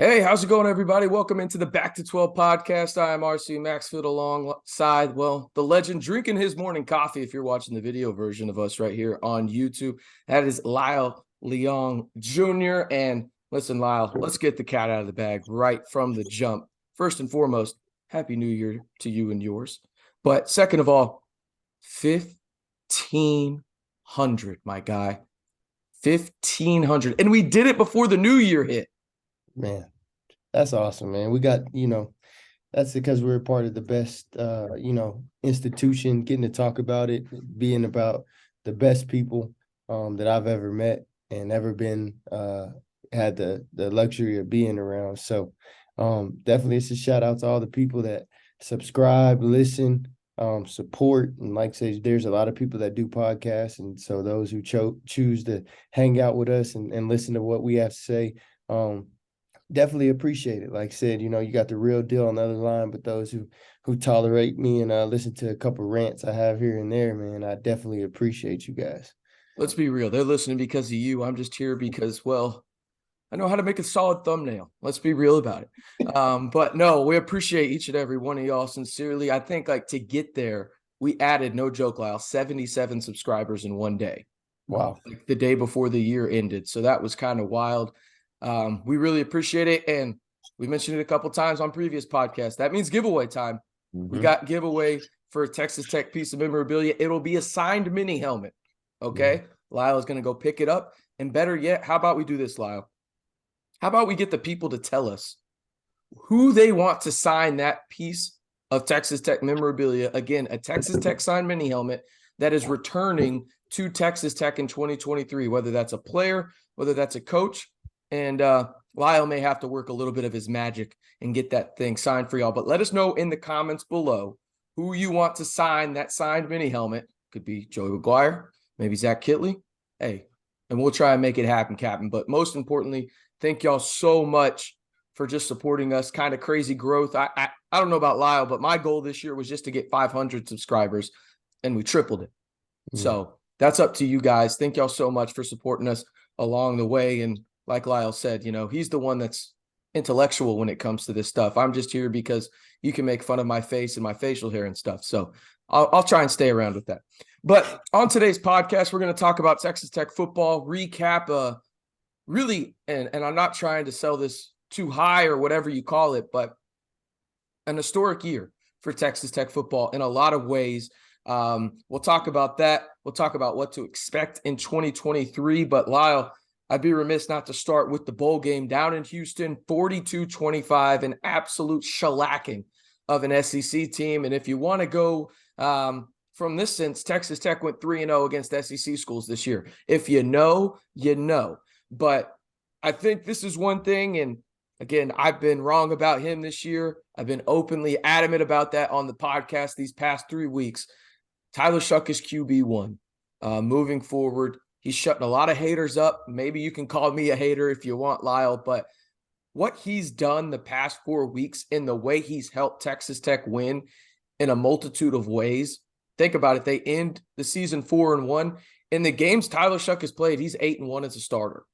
Hey, how's it going, everybody? Welcome into the Back to 12 podcast. I am RC Maxfield alongside, the legend drinking his morning coffee if you're watching the video version of us right here on YouTube. That is Lyle Leong Jr. And listen, Lyle, let's get the cat out of the bag right from the jump. First and foremost, Happy New Year to you and yours. But second of all, 1,500, my guy. 1,500. And we did it before the new year hit. Man, that's awesome, man. We got, that's because we're part of the best, institution, getting to talk about it, being about the best people that I've ever met and ever been, had the luxury of being around. So definitely it's a shout out to all the people that subscribe, listen, support. And like I say, there's a lot of people that do podcasts. And so those who choose to hang out with us and listen to what we have to say, definitely appreciate it. Like I said, you got the real deal on the other line, but those who tolerate me and listen to a couple rants I have here and there, man, I definitely appreciate you guys. Let's be real. They're listening because of you. I'm just here because, I know how to make a solid thumbnail. Let's be real about it. But no, we appreciate each and every one of y'all sincerely. I think to get there, we added, no joke, Lyle, 77 subscribers in one day. Wow. The day before the year ended. So that was kind of wild. We really appreciate it. And we mentioned it a couple times on previous podcasts. That means giveaway time. We got giveaway for a Texas Tech piece of memorabilia. It'll be a signed mini helmet. Okay. Lyle is going to go pick it up. And better yet, how about we do this, Lyle? How about we get the people to tell us who they want to sign that piece of Texas Tech memorabilia? Again, a Texas Tech signed mini helmet that is returning to Texas Tech in 2023, whether that's a player, whether that's a coach. And Lyle may have to work a little bit of his magic and get that thing signed for y'all. But let us know in the comments below who you want to sign that signed mini helmet. Could be Joey McGuire, maybe Zach Kitley. Hey, and we'll try and make it happen, Captain. But most importantly, thank y'all so much for just supporting us. Kind of crazy growth. I don't know about Lyle, but my goal this year was just to get 500 subscribers, and we tripled it. So that's up to you guys. Thank y'all so much for supporting us along the way. And like Lyle said, he's the one that's intellectual when it comes to this stuff. I'm just here because you can make fun of my face and my facial hair and stuff. So I'll try and stay around with that. But on today's podcast, we're going to talk about Texas Tech football, recap, really, and I'm not trying to sell this too high or whatever you call it, but an historic year for Texas Tech football in a lot of ways. We'll talk about that. We'll talk about what to expect in 2023. But Lyle, I'd be remiss not to start with the bowl game down in Houston, 42-25, an absolute shellacking of an SEC team. And if you want to go from this sense, Texas Tech went 3-0 against SEC schools this year. If you know, you know. But I think this is one thing, and again, I've been wrong about him this year. I've been openly adamant about that on the podcast these past 3 weeks. Tyler Shough is QB1. Moving forward, he's shutting a lot of haters up. Maybe you can call me a hater if you want, Lyle, but what he's done the past 4 weeks in the way he's helped Texas Tech win in a multitude of ways. Think about it. They end the season 4-1. In the games Tyler Shough has played, he's 8-1 as a starter.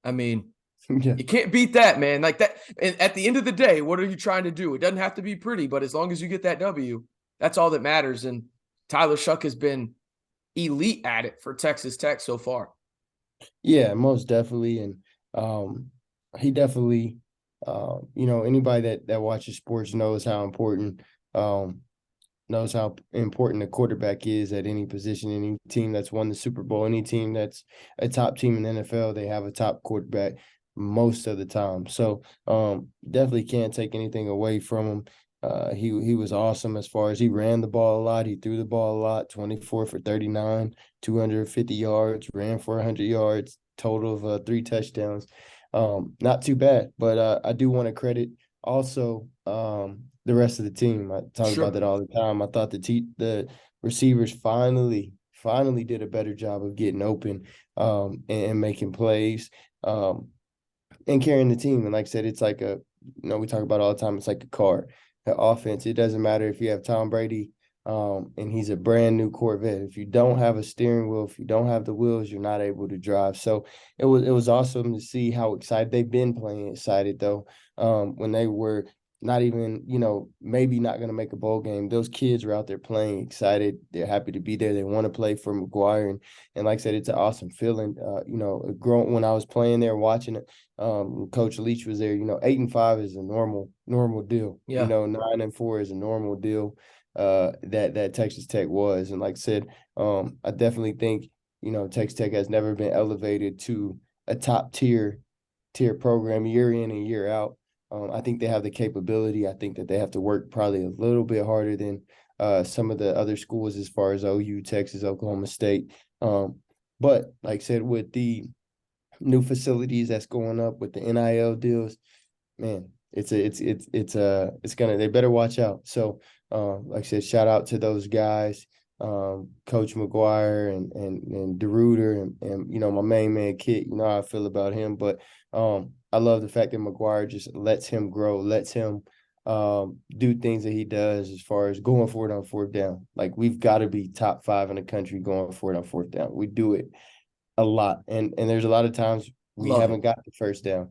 I mean, you can't beat that, man. Like that. And at the end of the day, what are you trying to do? It doesn't have to be pretty, but as long as you get that W, that's all that matters. And Tyler Shough has been elite at it for Texas Tech so far. Yeah, most definitely. And he definitely, anybody that watches sports knows how important the quarterback is at any position. Any team that's won the Super Bowl, any team that's a top team in the NFL, they have a top quarterback most of the time. So definitely can't take anything away from him. He was awesome as far as he ran the ball a lot. He threw the ball a lot, 24 for 39, 250 yards, ran for 100 yards, total of 3 touchdowns. Not too bad, but I do want to credit also the rest of the team. I talk about that all the time. I thought the receivers finally did a better job of getting open and making plays and carrying the team. And like I said, it's like we talk about all the time, it's like a car. The offense, it doesn't matter if you have Tom Brady And he's a brand new Corvette. If you don't have a steering wheel, if you don't have the wheels, you're not able to drive. So it was awesome to see how excited they've been playing excited though. When they were not even, maybe not going to make a bowl game, those kids were out there playing excited. They're happy to be there. They want to play for McGuire. And like I said, it's an awesome feeling. When I was playing there, watching it, Coach Leach was there, 8-5 is a normal deal. Yeah. 9-4 is a normal deal. That Texas Tech was. And like I said, I definitely think, Texas Tech has never been elevated to a top tier program year in and year out. I think they have the capability. I think that they have to work probably a little bit harder than some of the other schools as far as OU, Texas, Oklahoma State. But like I said, with the new facilities that's going up with the NIL deals, man, they better watch out. So like I said, shout out to those guys, Coach McGuire and DeRuiter and my main man Kit. You know how I feel about him, but I love the fact that McGuire just lets him grow, lets him do things that he does as far as going for it on fourth down. Like, we've got to be top 5 in the country going for it on fourth down. We do it a lot, and there's a lot of times we haven't got the first down,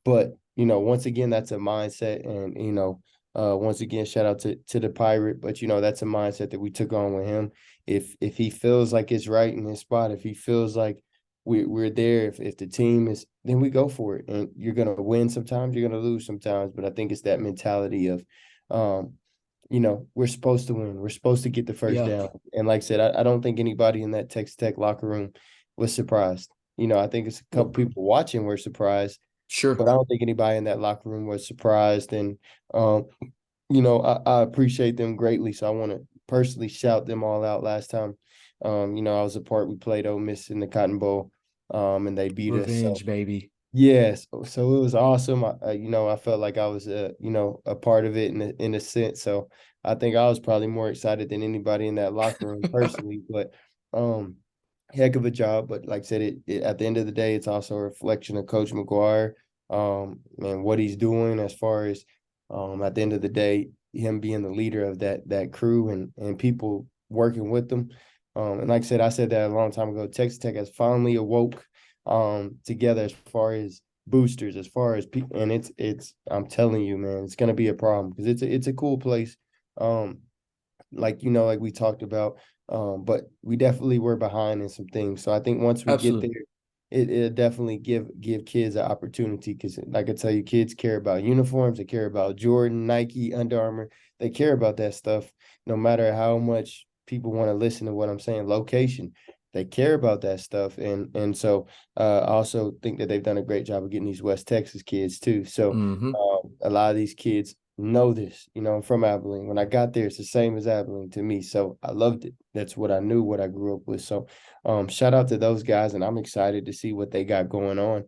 but once again, that's a mindset, and once again, shout out to the Pirate, but that's a mindset that we took on with him. If he feels like it's right in his spot, if he feels like we're there, if the team is, then we go for it. And you're gonna win sometimes, you're gonna lose sometimes, but I think it's that mentality of, we're supposed to win, we're supposed to get the first down. And like I said, I don't think anybody in that Texas Tech locker room was surprised. I think it's a couple people watching were surprised. Sure. But I don't think anybody in that locker room was surprised. And, I appreciate them greatly. So I want to personally shout them all out last time. I was a part, we played Ole Miss in the Cotton Bowl, and they beat us. Revenge, baby. Yes. So it was awesome. I felt like I was, a part of it in a sense. So I think I was probably more excited than anybody in that locker room personally, but, heck of a job. But like I said, it at the end of the day, it's also a reflection of Coach McGuire, and what he's doing as far as, at the end of the day, him being the leader of that crew and people working with them. And like I said that a long time ago. Texas Tech has finally awoke together as far as boosters, as far as people, and it's I'm telling you, man, it's gonna be a problem because it's a cool place. Like we talked about. But we definitely were behind in some things. So I think once we get there, it'll definitely give kids an opportunity, because like I tell you, kids care about uniforms, they care about Jordan, Nike, Under Armour. They care about that stuff, no matter how much people want to listen to what I'm saying. Location, they care about that stuff. And so I also think that they've done a great job of getting these West Texas kids too. So a lot of these kids know this. I'm from Abilene. When I got there, it's the same as Abilene to me. So I loved it. That's what I knew, what I grew up with. So shout out to those guys, and I'm excited to see what they got going on,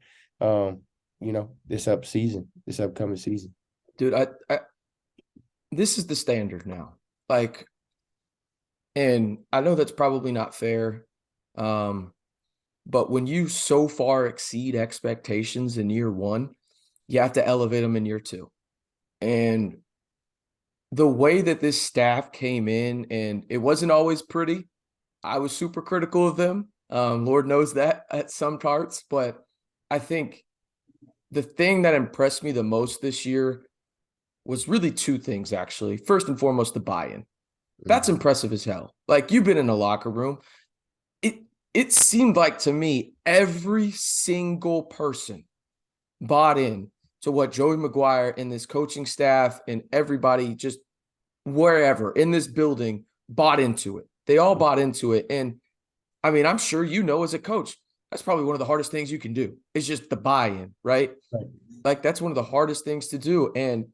this upcoming season. Dude, I this is the standard now. Like, and I know that's probably not fair. But when you so far exceed expectations in year 1, you have to elevate them in year 2. And the way that this staff came in, and it wasn't always pretty. I was super critical of them. Lord knows that at some parts. But I think the thing that impressed me the most this year was really 2 things, actually. First and foremost, the buy-in. That's impressive as hell. Like, you've been in a locker room. It seemed like to me every single person bought in to what Joey McGuire and this coaching staff and everybody just wherever in this building bought into it. They all bought into it. And I mean, I'm sure as a coach, that's probably one of the hardest things you can do. It's just the buy-in, right? Like, that's one of the hardest things to do. And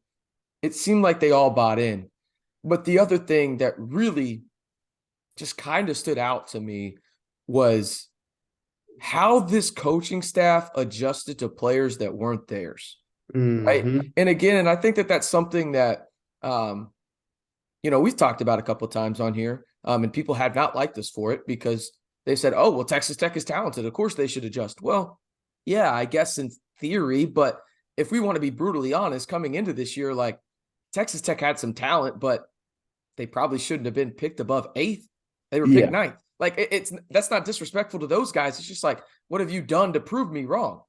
it seemed like they all bought in. But the other thing that really just kind of stood out to me was how this coaching staff adjusted to players that weren't theirs. Right. And again, and I think that that's something that, we've talked about a couple of times on here, and people have not liked us for it because they said, oh, well, Texas Tech is talented. Of course they should adjust. Well, yeah, I guess in theory, but if we want to be brutally honest, coming into this year, like, Texas Tech had some talent, but they probably shouldn't have been picked above 8th. They were Yeah. picked 9th. Like that's not disrespectful to those guys. It's just like, what have you done to prove me wrong?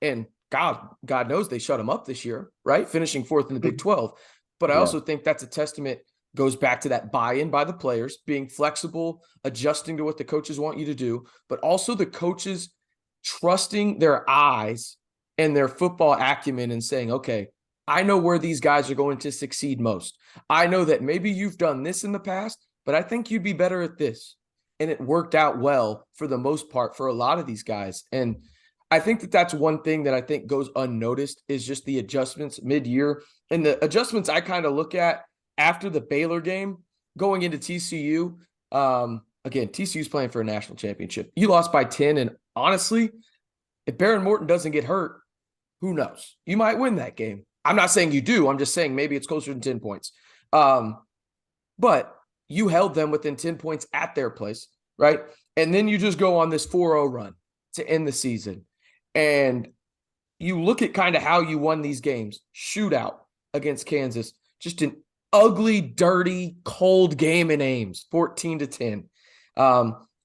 And God knows they shut them up this year, right? Finishing 4th in the Big 12. But I Yeah. also think that's a testament, goes back to that buy-in by the players, being flexible, adjusting to what the coaches want you to do, but also the coaches trusting their eyes and their football acumen and saying, okay, I know where these guys are going to succeed most. I know that maybe you've done this in the past, but I think you'd be better at this. And it worked out well for the most part for a lot of these guys. And I think that that's one thing that I think goes unnoticed is just the adjustments mid-year. And the adjustments I kind of look at after the Baylor game going into TCU. Again, TCU's playing for a national championship. You lost by 10. And honestly, if Baron Morton doesn't get hurt, who knows? You might win that game. I'm not saying you do. I'm just saying maybe it's closer than 10 points. But you held them within 10 points at their place, right? And then you just go on this 4-0 run to end the season. And you look at kind of how you won these games. Shootout against Kansas. Just an ugly, dirty, cold game in Ames, 14-10.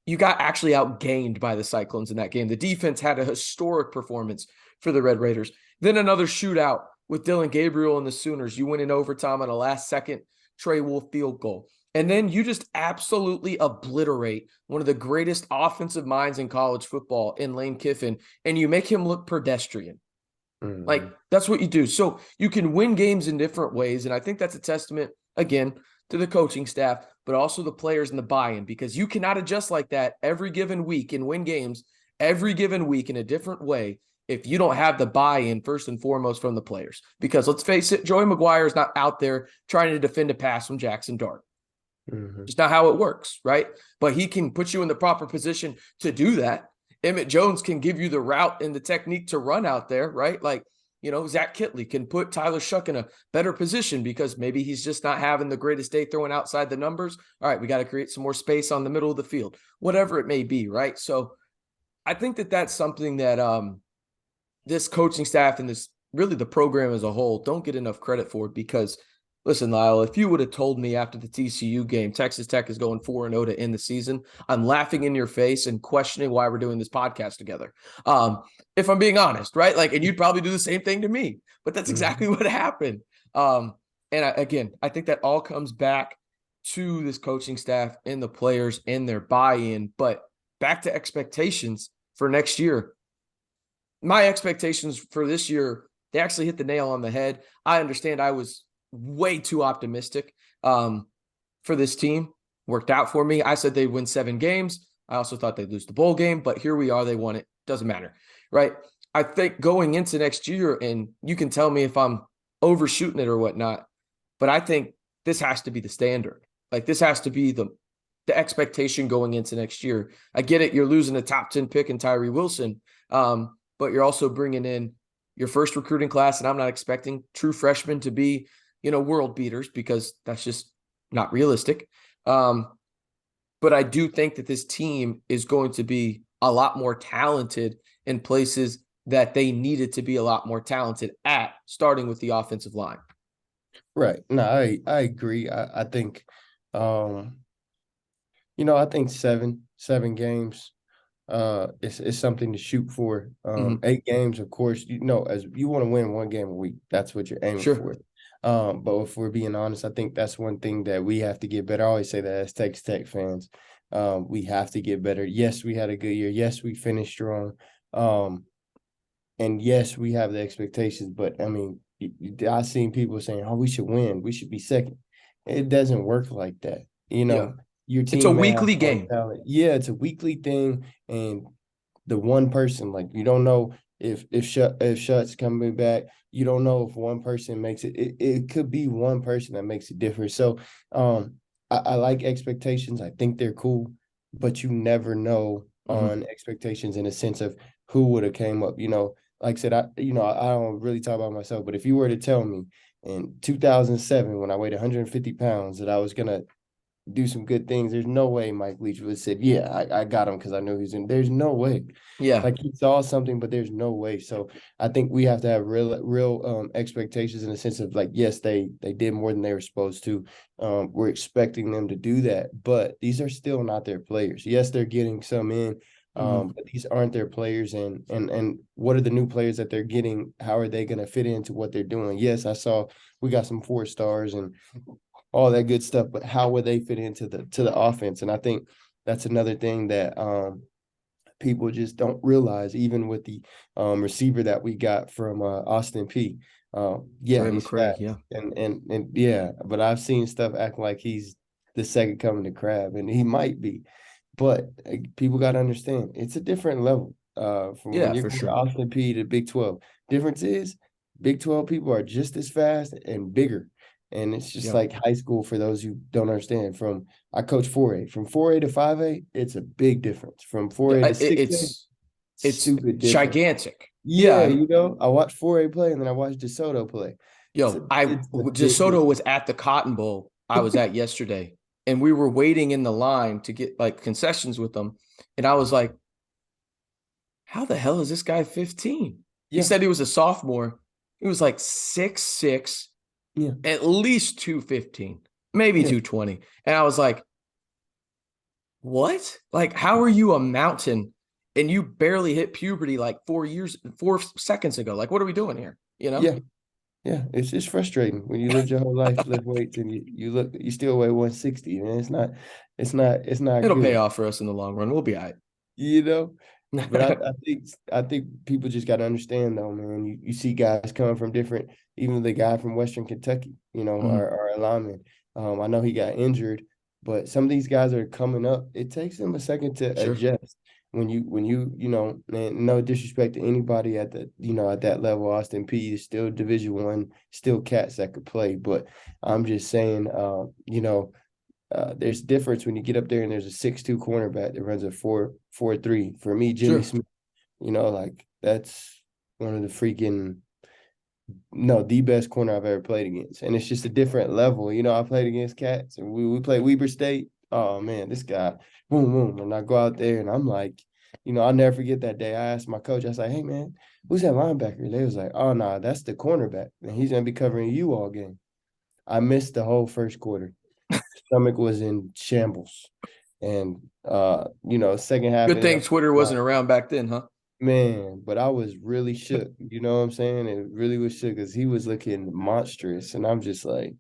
You got actually outgained by the Cyclones in that game. The defense had a historic performance for the Red Raiders. Then another shootout with Dylan Gabriel and the Sooners. You win in overtime on a last-second Trey Wolf field goal. And then you just absolutely obliterate one of the greatest offensive minds in college football in Lane Kiffin, and you make him look pedestrian. Mm-hmm. Like, that's what you do. So you can win games in different ways, and I think that's a testament, again, to the coaching staff, but also the players and the buy-in, because you cannot adjust like that every given week and win games every given week in a different way if you don't have the buy-in first and foremost from the players. Because let's face it, Joey McGuire is not out there trying to defend a pass from Jackson Dart. Mm-hmm. It's not how it works, right? But he can put you in the proper position to do that. Emmett Jones can give you the route and the technique to run out there, right? Like, Zach Kitley can put Tyler Shough in a better position because maybe he's just not having the greatest day throwing outside the numbers. All right, we got to create some more space on the middle of the field, whatever it may be, right? So I think that that's something that this coaching staff and this really the program as a whole don't get enough credit for, because listen, Lyle, if you would have told me after the TCU game, Texas Tech is going 4-0 to end the season, I'm laughing in your face and questioning why we're doing this podcast together. If I'm being honest, right? Like, and you'd probably do the same thing to me, but that's exactly what happened. Again, I think that all comes back to this coaching staff and the players and their buy-in, but back to expectations for next year. My expectations for this year, they actually hit the nail on the head. I understand I was way too optimistic for this team. Worked out for me. I said they'd win 7 games. I also thought they'd lose the bowl game, but here we are. They won it. Doesn't matter, right? I think going into next year, and you can tell me if I'm overshooting it or whatnot, but I think this has to be the standard. Like, this has to be the expectation going into next year. I get it. You're losing a top 10 pick in Tyree Wilson, but you're also bringing in your first recruiting class, and I'm not expecting true freshmen to be world beaters, because that's just not realistic. But I do think that this team is going to be a lot more talented in places that they needed to be a lot more talented at, starting with the offensive line. Right. No, I agree. I think, I think seven games is something to shoot for. 8 games, of course, as you want to win 1 game a week. That's what you're aiming for. But if we're being honest, I think that's one thing that we have to get better. I always say that as Texas Tech fans, we have to get better. Yes, we had a good year. Yes, we finished strong. And yes, we have the expectations, but I mean, I've seen people saying, "Oh, we should win. We should be second." It doesn't work like that. Your team. It's a weekly game. Yeah, it's a weekly thing, and the one person, like, you don't know if Shutt's coming back. You don't know if one person makes it. It could be one person that makes a difference. So, I like expectations. I think they're cool, but you never know on expectations in a sense of who would have came up. Like I said, I don't really talk about myself, but if you were to tell me in 2007 when I weighed 150 pounds that I was gonna do some good things. There's no way Mike Leach would have said, yeah, I got him because I knew he was in. There's no way. Yeah. Like he saw something, but there's no way. So I think we have to have real expectations in the sense of like, yes, they did more than they were supposed to. We're expecting them to do that, but these are still not their players. Yes, they're getting some in, but these aren't their players. And what are the new players that they're getting? How are they going to fit into what they're doing? Yes, I saw we got some 4-stars and all that good stuff, but how will they fit into the offense? And I think that's another thing that people just don't realize, even with the receiver that we got from Austin P. Yeah, he's fast. Yeah. And yeah, but I've seen stuff acting like he's the second coming to Crab, and he might be. But people got to understand, it's a different level from when you're going Austin P to Big 12. Difference is Big 12 people are just as fast and bigger. And it's just like high school for those who don't understand. I coach 4A. From 4A to 5A, it's a big difference. From 4A to 6A, it's stupid gigantic. Yeah, you know, I watched 4A play and then I watched DeSoto play. DeSoto was at the Cotton Bowl I was at yesterday, and we were waiting in the line to get like concessions with them. And I was like, how the hell is this guy 15? Yeah. He said he was a sophomore. He was like 6'6". Yeah, at least 215, maybe 220. And I was like, what? Like, how are you a mountain and you barely hit puberty like 4 seconds ago? Like, what are we doing here? You know? Yeah. It's just frustrating when you lived your whole life, lift weights, and you still weigh 160, man. It's not It'll good. Pay off for us in the long run. We'll be all right. You know? But I think people just got to understand though, man. You see guys coming from different, even the guy from Western Kentucky, you know, our lineman. I know he got injured, but some of these guys are coming up. It takes them a second to adjust. When you know, and no disrespect to anybody at that level, Austin P is still Division I, still cats that could play. But I'm just saying, you know, there's difference when you get up there and there's a 6'2" cornerback that runs a 4.43. For me, Jimmy Smith, you know, like that's one of the the best corner I've ever played against. And it's just a different level. You know, I played against cats and we played Weber State. Oh man, this guy, boom, boom. And I go out there and I'm like, you know, I'll never forget that day. I asked my coach, I was like, hey man, who's that linebacker? They was like, oh no, that's the cornerback. And he's gonna be covering you all game. I missed the whole first quarter. Stomach was in shambles. And you know, second half. Good thing Twitter wasn't around back then, huh? Man, but I was really shook. You know what I'm saying? It really was shook because he was looking monstrous. And I'm just like,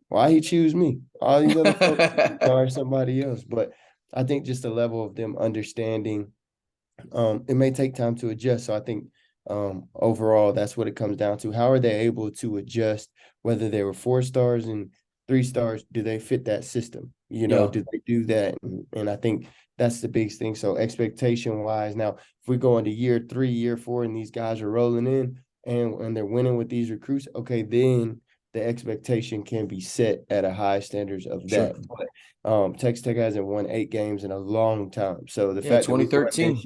why he choose me? All these other folks are somebody else. But I think just the level of them understanding, it may take time to adjust. So I think overall, that's what it comes down to. How are they able to adjust, whether they were 4 stars and 3 stars? Do they fit that system? You know, do they do that? And I think that's the biggest thing. So expectation wise, now if we go into year 3, year 4, and these guys are rolling in and they're winning with these recruits, okay, then the expectation can be set at a high standards of that. But Texas Tech hasn't won 8 games in a long time. So the fact 2013 that we won this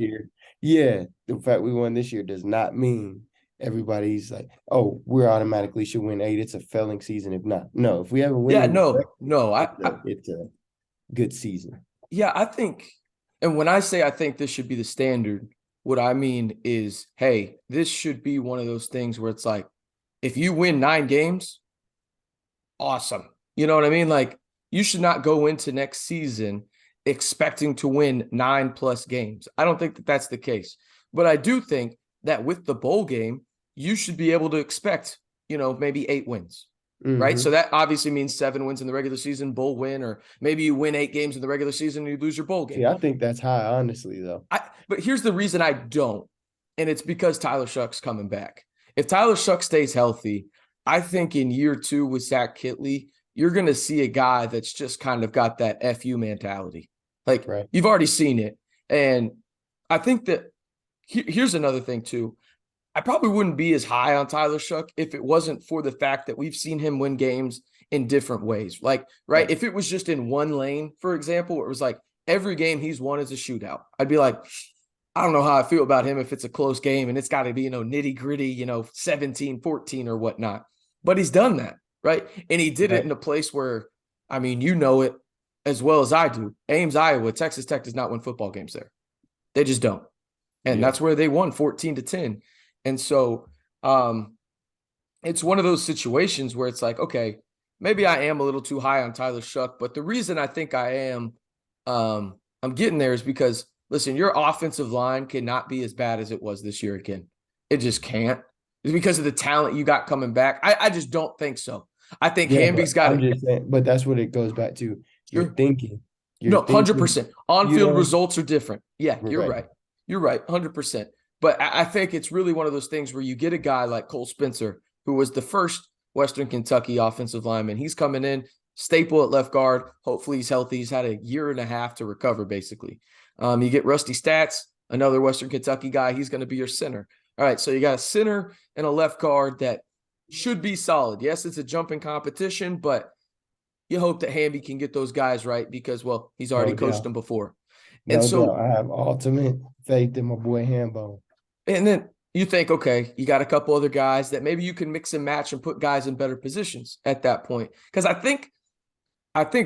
year, the fact we won this year does not mean everybody's like, oh, we're automatically should win 8. It's a failing season if not. No, if we have a win, it's a good season. Yeah, I think, and when I say I think this should be the standard, what I mean is, hey, this should be one of those things where it's like, if you win 9 games, awesome. You know what I mean? Like, you should not go into next season expecting to win 9+ games. I don't think that that's the case. But I do think that with the bowl game, you should be able to expect, you know, maybe 8 wins. Right. So that obviously means 7 wins in the regular season, bowl win, or maybe you win 8 games in the regular season and you lose your bowl game. Yeah, I think that's high, honestly, though. But here's the reason I don't. And it's because Tyler Shough's coming back. If Tyler Shough stays healthy, I think in year 2 with Zach Kitley, you're going to see a guy that's just kind of got that FU mentality. Like, you've already seen it. And I think that here's another thing, too. I probably wouldn't be as high on Tyler Shough if it wasn't for the fact that we've seen him win games in different ways. Like, if it was just in one lane, for example, it was like every game he's won is a shootout, I'd be like, I don't know how I feel about him if it's a close game and it's got to be, nitty gritty, 17-14 or whatnot. But he's done that, right? And he did it in a place where, I mean, you know it, as well as I do, Ames, Iowa, Texas Tech does not win football games there. They just don't. And that's where they won 14-10. And so it's one of those situations where it's like, okay, maybe I am a little too high on Tyler Shough, but the reason I think I am, I'm getting there is because, listen, your offensive line cannot be as bad as it was this year again. It just can't. It's because of the talent you got coming back. I just don't think so. I think Hamby's got I'm it. just saying, but that's what it goes back to. You're thinking. No, 100%. On-field results are different. Yeah, you're Right. right. You're right, 100%. But I think it's really one of those things where you get a guy like Cole Spencer, who was the first Western Kentucky offensive lineman. He's coming in, staple at left guard. Hopefully he's healthy. He's had a year and a half to recover, basically. You get Rusty Stats, another Western Kentucky guy. He's going to be your center. All right, so you got a center and a left guard that should be solid. Yes, it's a jumping competition, but you hope that Hamby can get those guys right because, well, he's already coached them before. No doubt. I have ultimate faith in my boy Hambone. And then you think, okay, you got a couple other guys that maybe you can mix and match and put guys in better positions at that point. Because I think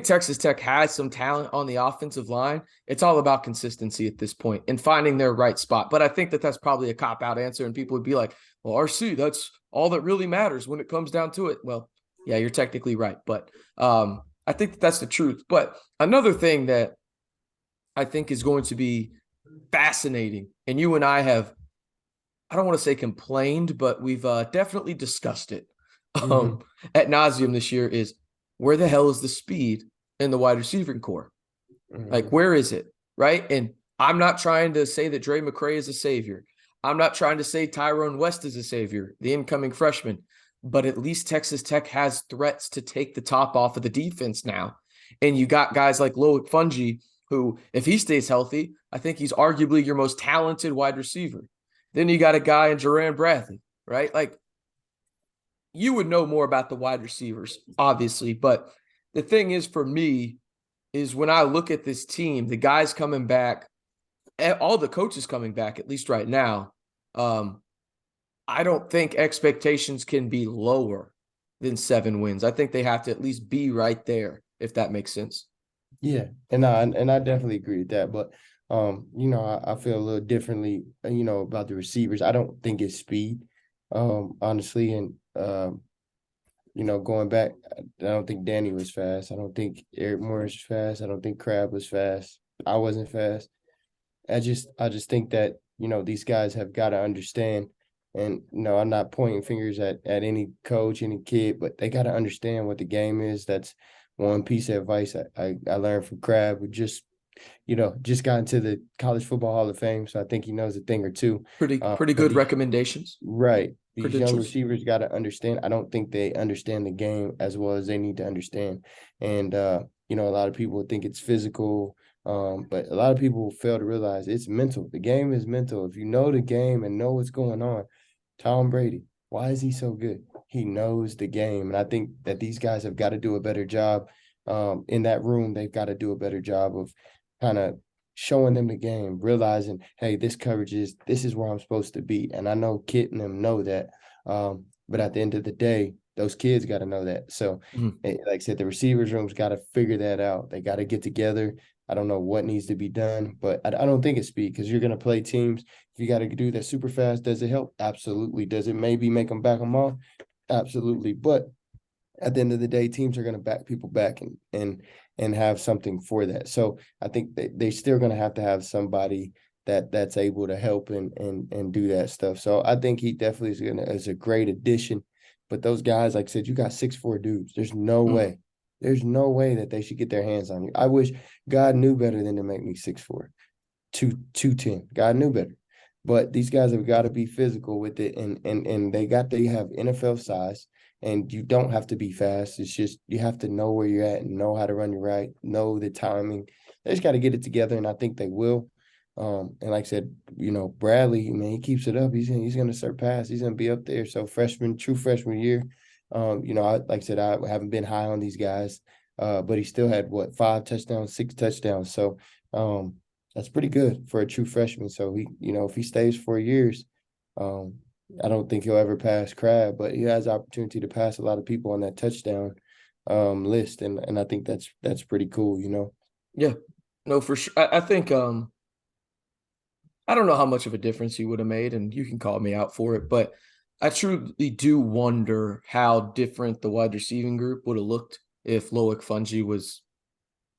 Texas Tech has some talent on the offensive line. It's all about consistency at this point and finding their right spot. But I think that that's probably a cop-out answer, and people would be like, well, RC, that's all that really matters when it comes down to it. Well, yeah, you're technically right. But I think that's the truth. But another thing that I think is going to be fascinating, and you and I have, I don't want to say complained, but we've definitely discussed it ad nauseum this year, is where the hell is the speed in the wide receiving core? Like, where is it, right? And I'm not trying to say that Dre McCray is a savior. I'm not trying to say Tyrone West is a savior, the incoming freshman. But at least Texas Tech has threats to take the top off of the defense now. And you got guys like Loic Fouonji, who, if he stays healthy, I think he's arguably your most talented wide receiver. Then you got a guy in Jerand Bradley, right? Like, you would know more about the wide receivers, obviously. But the thing is, for me, is when I look at this team, the guys coming back, all the coaches coming back, at least right now, I don't think expectations can be lower than 7 wins. I think they have to at least be right there, if that makes sense. Yeah, and I definitely agree with that. But I feel a little differently, about the receivers. I don't think it's speed, honestly. And going back, I don't think Danny was fast. I don't think Eric Morris was fast. I don't think Crab was fast. I wasn't fast. I just think that these guys have got to understand. And I'm not pointing fingers at any coach, any kid, but they got to understand what the game is. That's one piece of advice I learned from Crab, who just got into the College Football Hall of Fame. So I think he knows a thing or two. Pretty good recommendations. Right. These young receivers got to understand. I don't think they understand the game as well as they need to understand. And, a lot of people think it's physical, but a lot of people fail to realize it's mental. The game is mental. If you know the game and know what's going on, Tom Brady, why is he so good? He knows the game. And I think that these guys have got to do a better job in that room. They've got to do a better job of kind of showing them the game, realizing, hey, this is where I'm supposed to be. And I know Kit and them know that. But at the end of the day, those kids got to know that. So, like I said, the receivers room's got to figure that out. They got to get together. I don't know what needs to be done, but I don't think it's speed, because you're going to play teams. If you got to do that super fast, does it help? Absolutely. Does it maybe make them back them off? Absolutely. But at the end of the day, teams are going to back people back and have something for that. So I think they're still going to have somebody that's able to help and do that stuff. So I think he definitely is a great addition. But those guys, like I said, you got 6'4" dudes. There's no way. There's no way that they should get their hands on you. I wish God knew better than to make me 6'4", 210. God knew better. But these guys have got to be physical with it, and they have NFL size, and you don't have to be fast. It's just you have to know where you're at and know how to run your right, know the timing. They just got to get it together, and I think they will. And like I said, Bradley, man, he keeps it up. He's going to surpass. He's going to be up there. So true freshman year. Like I said, I haven't been high on these guys, but he still had 5 touchdowns, 6 touchdowns. So that's pretty good for a true freshman. So he, if he stays 4 years, I don't think he'll ever pass Crab, but he has opportunity to pass a lot of people on that touchdown list, and I think that's pretty cool, you know. Yeah, no, for sure. I think I don't know how much of a difference he would have made, and you can call me out for it, but I truly do wonder how different the wide receiving group would have looked if Loic Fouonji was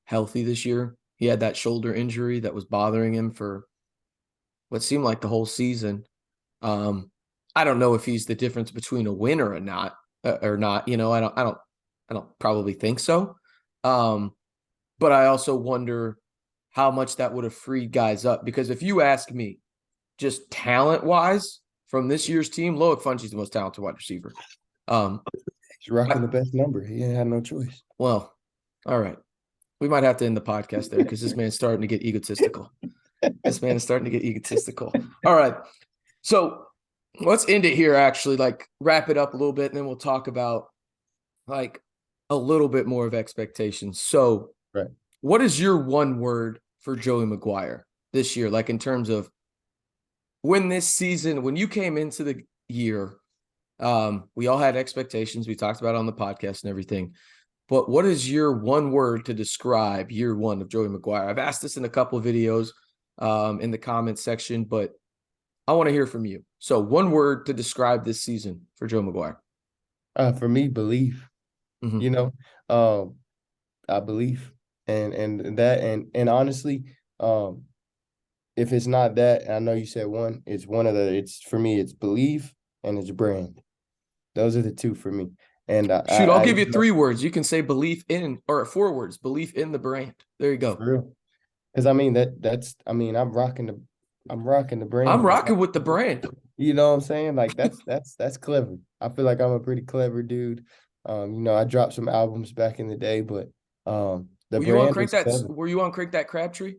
healthy this year. He had that shoulder injury that was bothering him for what seemed like the whole season. I don't know if he's the difference between a win or a not, or not. You know, I don't probably think so. But I also wonder how much that would have freed guys up, because if you ask me, just talent wise from this year's team, Loic Fouonji is the most talented wide receiver. He's rocking the best number. He ain't had no choice. Well, all right. We might have to end the podcast there because this man's starting to get egotistical. This man is starting to get egotistical. All right. So let's end it here, actually, like wrap it up a little bit, and then we'll talk about like a little bit more of expectations. So right. What is your one word for Joey McGuire this year? Like in terms of when this season, when you came into the year, we all had expectations. We talked about it on the podcast and everything. But what is your one word to describe year one of Joey McGuire? I've asked this in a couple of videos in the comments section, but I want to hear from you. So one word to describe this season for Joe McGuire. For me, belief. Mm-hmm. You know, I believe. And honestly, if it's not that, I know you said one, it's one of the, it's for me, it's belief and it's brand. Those are the two for me. And I'll give you 3 words. You can say belief in, or 4 words, belief in the brand. There you go. For real. Because I mean I'm rocking the brand. I'm rocking with the brand. You know what I'm saying? Like that's clever. I feel like I'm a pretty clever dude. You know, I dropped some albums back in the day, but the were brand were you on Crank That Crabtree?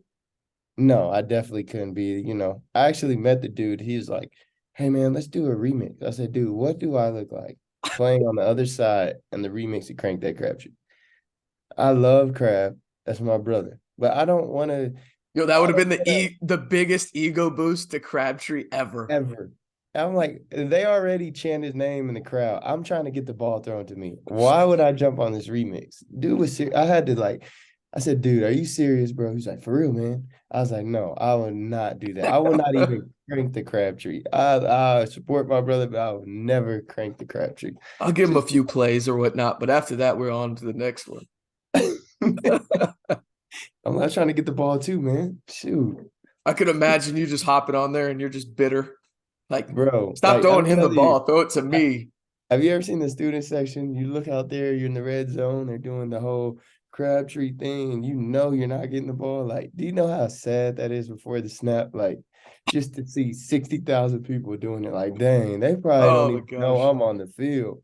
No, I definitely couldn't be, you know. I actually met the dude. He's like, "Hey man, let's do a remix." I said, "Dude, what do I look like playing on the other side and the remix of Crank That Crabtree?" I love Crab. That's my brother. But I don't want to. Yo, that would have been the biggest ego boost to Crabtree ever. Ever. I'm like, they already chant his name in the crowd. I'm trying to get the ball thrown to me. Why would I jump on this remix? Dude was serious. I said, dude, are you serious, bro? He's like, for real, man. I was like, no, I would not do that. I would not even crank the Crabtree. I support my brother, but I would never crank the Crabtree. I'll give him a few plays or whatnot, but after that, we're on to the next one. I'm not trying to get the ball too, man. Shoot. I could imagine you just hopping on there and you're just bitter. Like, bro, stop throwing him the ball. Throw it to me. Have you ever seen the student section? You look out there, you're in the red zone. They're doing the whole Crabtree thing, and you know you're not getting the ball. Like, do you know how sad that is before the snap? Like, just to see 60,000 people doing it. Like, dang, they probably don't even know I'm on the field.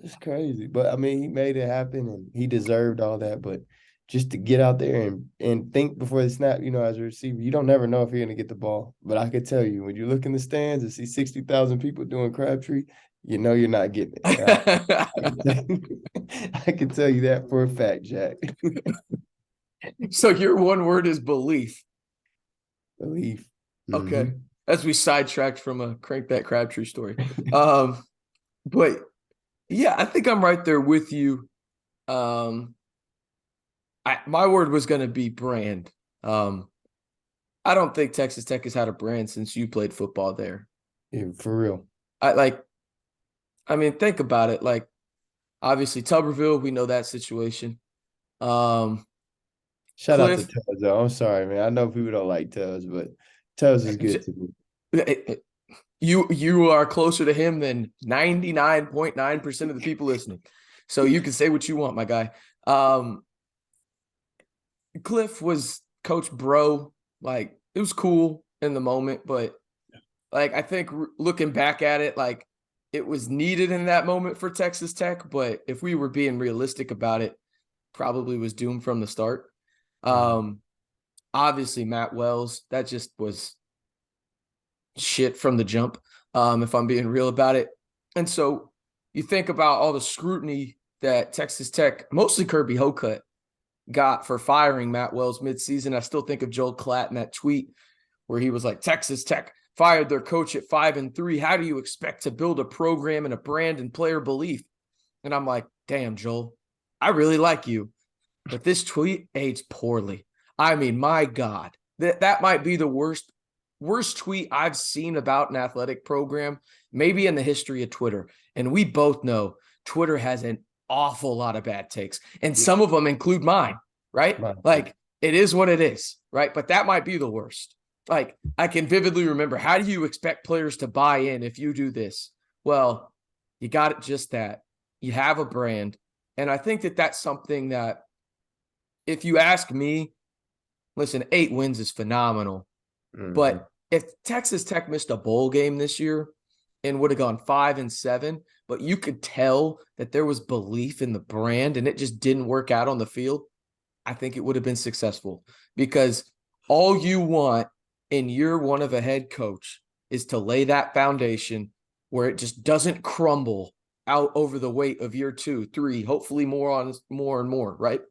It's crazy. But, I mean, he made it happen, and he deserved all that. But just to get out there and think before the snap, you know, as a receiver, you don't never know if you're going to get the ball. But I could tell you, when you look in the stands and see 60,000 people doing Crabtree, you know you're not getting it. I can tell you that for a fact, Jack. So your one word is belief. Belief. Okay. Mm-hmm. As we sidetracked from a Crank That Crabtree story. But yeah, I think I'm right there with you. My word was going to be brand. I don't think Texas Tech has had a brand since you played football there. Yeah, for real. I mean, think about it. Like, obviously, Tuberville, we know that situation. Shout out to Tubbs, though. I'm sorry, man. I know people don't like Tubbs, but Tubbs is good to me. You are closer to him than 99.9% of the people listening. So you can say what you want, my guy. Cliff was Coach Bro. Like, it was cool in the moment, but like, I think looking back at it, like, it was needed in that moment for Texas Tech, but if we were being realistic about it, probably was doomed from the start. Obviously, Matt Wells, that just was shit from the jump, if I'm being real about it. And so you think about all the scrutiny that Texas Tech, mostly Kirby Hocutt, got for firing Matt Wells midseason. I still think of Joel Klatt in that tweet where he was like, Texas Tech fired their coach at 5-3. How do you expect to build a program and a brand and player belief? And I'm like, damn, Joel, I really like you, but this tweet aged poorly. I mean, my God, that might be the worst tweet I've seen about an athletic program, maybe in the history of Twitter. And we both know Twitter has an awful lot of bad takes, and some of them include mine, right? Like, it is what it is, right? But that might be the worst. Like, I can vividly remember, how do you expect players to buy in if you do this? Well, you got it just that. You have a brand. And I think that that's something that, if you ask me, listen, 8 wins is phenomenal. But if Texas Tech missed a bowl game this year and would have gone 5-7, but you could tell that there was belief in the brand and it just didn't work out on the field, I think it would have been successful. Because all you want in year one of a head coach is to lay that foundation where it just doesn't crumble out over the weight of year 2, 3, hopefully more and more, right?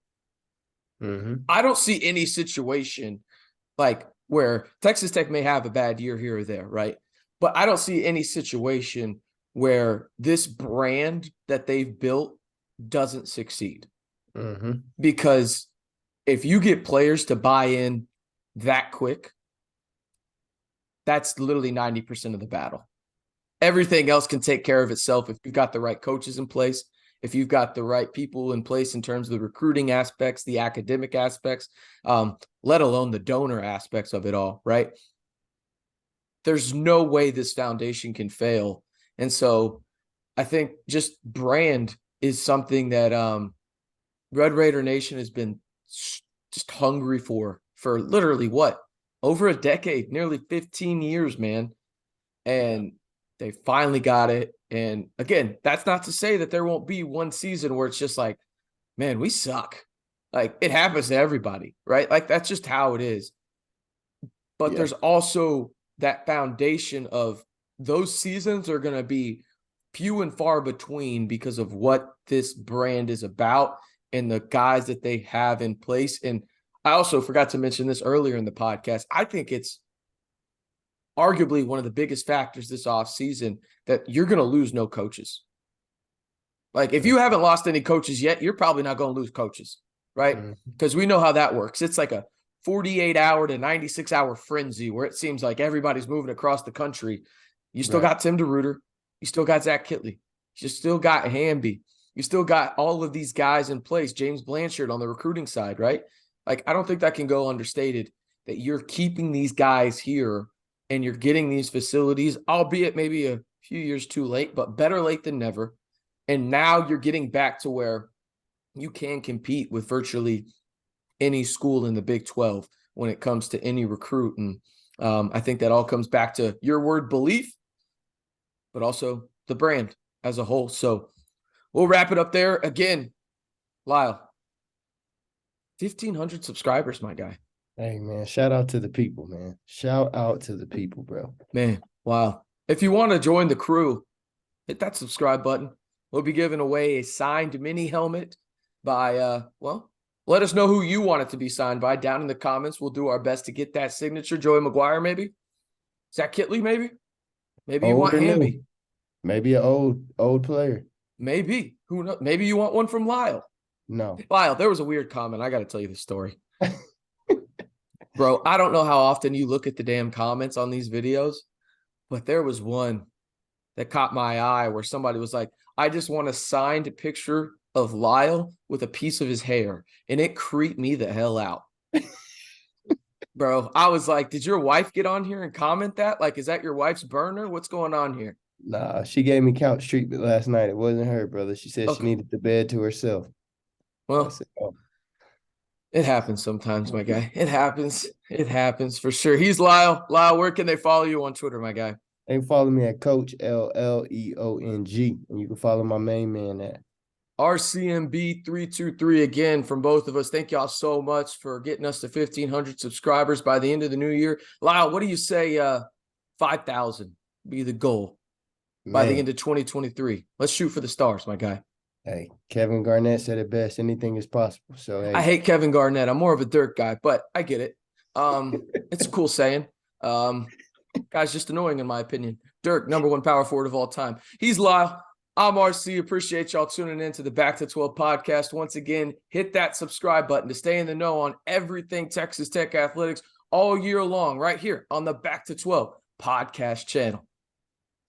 I don't see any situation like where Texas Tech may have a bad year here or there, right? But I don't see any situation where this brand that they've built doesn't succeed. Because if you get players to buy in that quick, that's literally 90% of the battle. Everything else can take care of itself if you've got the right coaches in place, if you've got the right people in place in terms of the recruiting aspects, the academic aspects, let alone the donor aspects of it all, right? There's no way this foundation can fail. And so I think just brand is something that Red Raider Nation has been just hungry for literally what? Over a decade, nearly 15 years, man. And they finally got it. And again, that's not to say that there won't be one season where it's just like, man, we suck. Like, it happens to everybody, right? Like, that's just how it is. But there's also that foundation of those seasons are going to be few and far between because of what this brand is about and the guys that they have in place. And I also forgot to mention this earlier in the podcast. I think it's arguably one of the biggest factors this offseason that you're going to lose no coaches. Like, if you haven't lost any coaches yet, you're probably not going to lose coaches, right? Because we know how that works. It's like a 48-hour to 96-hour frenzy where it seems like everybody's moving across the country. You still got Tim DeRuyter. You still got Zach Kitley. You still got Hamby. You still got all of these guys in place. James Blanchard on the recruiting side, right? Like, I don't think that can go understated that you're keeping these guys here and you're getting these facilities, albeit maybe a few years too late, but better late than never. And now you're getting back to where you can compete with virtually any school in the Big 12 when it comes to any recruit. And I think that all comes back to your word belief, but also the brand as a whole. So we'll wrap it up there. Again, Lyle, 1,500 subscribers, my guy. Hey, man, shout out to the people, man. Shout out to the people, bro. Man, wow. If you want to join the crew, hit that subscribe button. We'll be giving away a signed mini helmet by, let us know who you want it to be signed by down in the comments. We'll do our best to get that signature. Joey McGuire, maybe? Zach Kitley, maybe? Maybe you want Hamby. Maybe an old player. Maybe. Who knows? Maybe you want one from Lyle. No. Lyle, there was a weird comment. I got to tell you the story. Bro, I don't know how often you look at the damn comments on these videos, but there was one that caught my eye where somebody was like, I just want a signed picture of Lyle with a piece of his hair. And it creeped me the hell out. Bro, I was like, did your wife get on here and comment that? Like, is that your wife's burner? What's going on here? Nah, she gave me couch treatment last night. It wasn't her, brother. She said she needed the bed to herself. Well, it happens sometimes, my guy. It happens. It happens for sure. He's Lyle. Lyle, where can they follow you on Twitter, my guy? They can follow me at Coach LLEONG. And you can follow my main man at RCMB323 again from both of us. Thank y'all so much for getting us to 1,500 subscribers by the end of the new year. Lyle, what do you say 5,000 be the goal by the end of 2023? Let's shoot for the stars, my guy. Hey, Kevin Garnett said it best. Anything is possible. So hey. I hate Kevin Garnett. I'm more of a Dirk guy, but I get it. It's a cool saying. Guy's just annoying in my opinion. Dirk, #1 power forward of all time. He's Lyle. I'm RC. Appreciate y'all tuning in to the Back to 12 podcast. Once again, hit that subscribe button to stay in the know on everything Texas Tech athletics all year long right here on the Back to 12 podcast channel.